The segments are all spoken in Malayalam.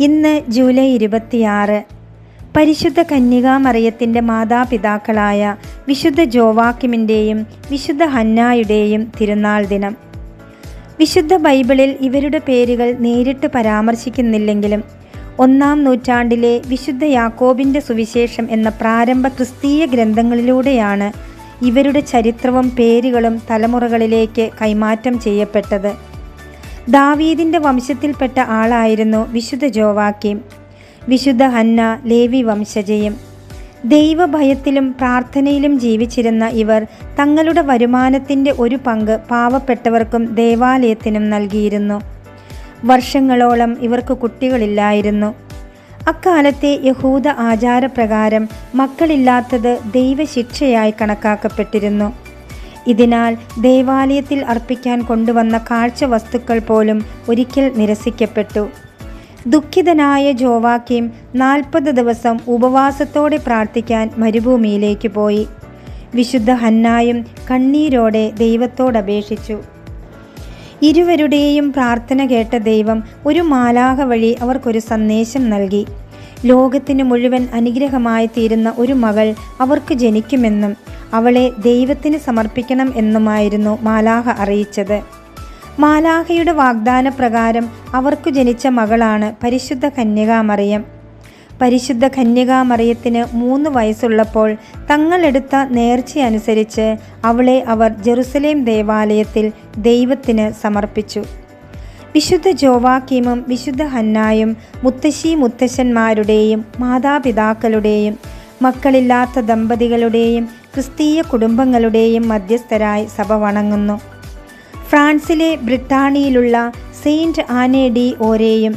ഇന്ന് ജൂലൈ 26. പരിശുദ്ധ കന്യകാമറിയത്തിൻ്റെ മാതാപിതാക്കളായ വിശുദ്ധ ജോവാക്കിമിൻ്റെയും വിശുദ്ധ ഹന്നായുടെയും തിരുനാൾ ദിനം. വിശുദ്ധ ബൈബിളിൽ ഇവരുടെ പേരുകൾ നേരിട്ട് പരാമർശിക്കുന്നില്ലെങ്കിലും 1-ാം നൂറ്റാണ്ടിലെ വിശുദ്ധ യാക്കോബിൻ്റെ സുവിശേഷം എന്ന പ്രാരംഭ ക്രിസ്തീയ ഗ്രന്ഥങ്ങളിലൂടെയാണ് ഇവരുടെ ചരിത്രവും പേരുകളും തലമുറകളിലേക്ക് കൈമാറ്റം ചെയ്യപ്പെട്ടത്. ദാവീദിൻ്റെ വംശത്തിൽപ്പെട്ട ആളായിരുന്നു വിശുദ്ധ ജോവാക്കിം. വിശുദ്ധ ഹന്ന ലേവി വംശജയും. ദൈവഭയത്തിലും പ്രാർത്ഥനയിലും ജീവിച്ചിരുന്ന ഇവർ തങ്ങളുടെ വരുമാനത്തിൻ്റെ ഒരു പങ്ക് പാവപ്പെട്ടവർക്കും ദേവാലയത്തിനും നൽകിയിരുന്നു. വർഷങ്ങളോളം ഇവർക്ക് കുട്ടികളില്ലായിരുന്നു. അക്കാലത്തെ യഹൂദ ആചാരപ്രകാരം മക്കളില്ലാത്തത് ദൈവശിക്ഷയായി കണക്കാക്കപ്പെട്ടിരുന്നു. ഇതിനാൽ ദേവാലയത്തിൽ അർപ്പിക്കാൻ കൊണ്ടുവന്ന കാഴ്ച വസ്തുക്കൾ പോലും ഒരിക്കൽ നിരസിക്കപ്പെട്ടു. ദുഃഖിതനായ ജോവാക്കിം 40 ദിവസം ഉപവാസത്തോടെ പ്രാർത്ഥിക്കാൻ മരുഭൂമിയിലേക്ക് പോയി. വിശുദ്ധ ഹന്നായും കണ്ണീരോടെ ദൈവത്തോടപേക്ഷിച്ചു. ഇരുവരുടെയും പ്രാർത്ഥന കേട്ട ദൈവം ഒരു മാലാഖ വഴി അവർക്കൊരു സന്ദേശം നൽകി. ലോകത്തിന് മുഴുവൻ അനുഗ്രഹമായി തീരുന്ന ഒരു മകൾ അവർക്ക് ജനിക്കുമെന്നും അവളെ ദൈവത്തിന് സമർപ്പിക്കണം എന്നുമായിരുന്നു മാലാഖ അറിയിച്ചത്. മാലാഖയുടെ വാഗ്ദാനപ്രകാരം അവർക്ക് ജനിച്ച മകളാണ് പരിശുദ്ധ കന്യകാമറിയം. പരിശുദ്ധ കന്യകാമറിയത്തിന് 3 വയസ്സുള്ളപ്പോൾ തങ്ങളെടുത്ത നേർച്ചയനുസരിച്ച് അവളെ അവർ ജെറുസലേം ദേവാലയത്തിൽ ദൈവത്തിന് സമർപ്പിച്ചു. വിശുദ്ധ ജോവാക്കീമും വിശുദ്ധ ഹന്നായും മുത്തശ്ശന്മാരുടെയും മാതാപിതാക്കളുടെയും മക്കളില്ലാത്ത ദമ്പതികളുടെയും ക്രിസ്തീയ കുടുംബങ്ങളുടെയും മധ്യസ്ഥരായി സഭ വണങ്ങുന്നു. ഫ്രാൻസിലെ ബ്രിട്ടാനിയിലുള്ള സെയിൻറ്റ് ആനെ ഡി ഓരെയും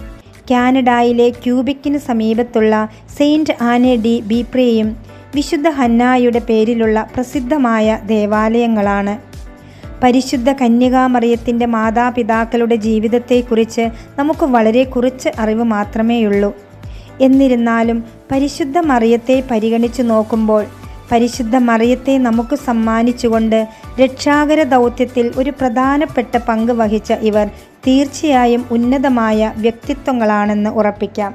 കാനഡയിലെ ക്യൂബിക്കിന് സമീപത്തുള്ള സെയിൻറ്റ് ആനെ ഡി ബീപ്രേയും വിശുദ്ധ ഹന്നായുടെ പേരിലുള്ള പ്രസിദ്ധമായ ദേവാലയങ്ങളാണ്. പരിശുദ്ധ കന്യകാമറിയത്തിൻ്റെ മാതാപിതാക്കളുടെ ജീവിതത്തെക്കുറിച്ച് നമുക്ക് വളരെ കുറച്ച് അറിവ് മാത്രമേയുള്ളൂ. എന്നിരുന്നാലും പരിശുദ്ധ മറിയത്തെ പരിഗണിച്ചു നോക്കുമ്പോൾ പരിശുദ്ധ മറിയത്തെ നമുക്ക് സമ്മാനിച്ചുകൊണ്ട് രക്ഷാകര ദൗത്യത്തിൽ ഒരു പ്രധാനപ്പെട്ട പങ്ക് വഹിച്ച ഇവർ തീർച്ചയായും ഉന്നതമായ വ്യക്തിത്വങ്ങളാണെന്ന് ഉറപ്പിക്കാം.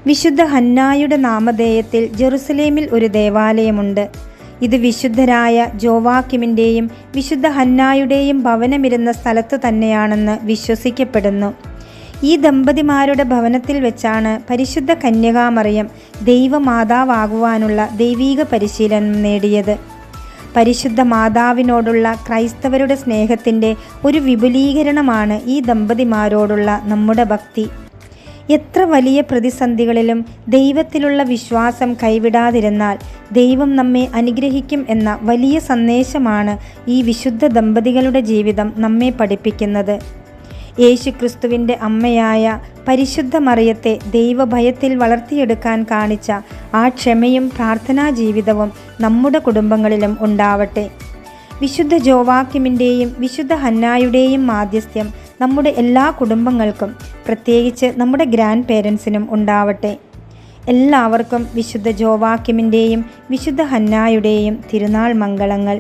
വിശുദ്ധ ഹന്നായുടെ നാമധേയത്തിൽ ജെറുസലേമിൽ ഒരു ദേവാലയമുണ്ട്. ഇത് വിശുദ്ധരായ ജോവാക്കിമിൻ്റെയും വിശുദ്ധ ഹന്നായുടെയും ഭവനമിരുന്ന സ്ഥലത്ത് തന്നെയാണെന്ന് വിശ്വസിക്കപ്പെടുന്നു. ഈ ദമ്പതിമാരുടെ ഭവനത്തിൽ വെച്ചാണ് പരിശുദ്ധ കന്യകാമറിയം ദൈവമാതാവാകുവാനുള്ള ദൈവീക പരിശീലനം നേടിയത്. പരിശുദ്ധ മാതാവിനോടുള്ള ക്രൈസ്തവരുടെ സ്നേഹത്തിൻ്റെ ഒരു വിപുലീകരണമാണ് ഈ ദമ്പതിമാരോടുള്ള നമ്മുടെ ഭക്തി. എത്ര വലിയ പ്രതിസന്ധികളിലും ദൈവത്തിലുള്ള വിശ്വാസം കൈവിടാതിരുന്നാൽ ദൈവം നമ്മെ അനുഗ്രഹിക്കും എന്ന വലിയ സന്ദേശമാണ് ഈ വിശുദ്ധ ദമ്പതികളുടെ ജീവിതം നമ്മെ പഠിപ്പിക്കുന്നത്. യേശുക്രിസ്തുവിൻ്റെ അമ്മയായ പരിശുദ്ധ മറിയത്തെ ദൈവഭയത്തിൽ വളർത്തിയെടുക്കാൻ കാണിച്ച ആ ക്ഷമയും പ്രാർത്ഥനാ ജീവിതവും നമ്മുടെ കുടുംബങ്ങളിലും ഉണ്ടാവട്ടെ. വിശുദ്ധ ജോവാക്കിമിൻ്റെയും വിശുദ്ധ ഹന്നായുടെയും മാധ്യസ്ഥ്യം നമ്മുടെ എല്ലാ കുടുംബങ്ങൾക്കും, പ്രത്യേകിച്ച് നമ്മുടെ ഗ്രാൻഡ് പേരൻസിനും ഉണ്ടാവട്ടെ. എല്ലാവർക്കും വിശുദ്ധ ജോവാക്കിമിൻ്റെയും വിശുദ്ധ ഹന്നായുടെയും തിരുനാൾ മംഗളങ്ങൾ.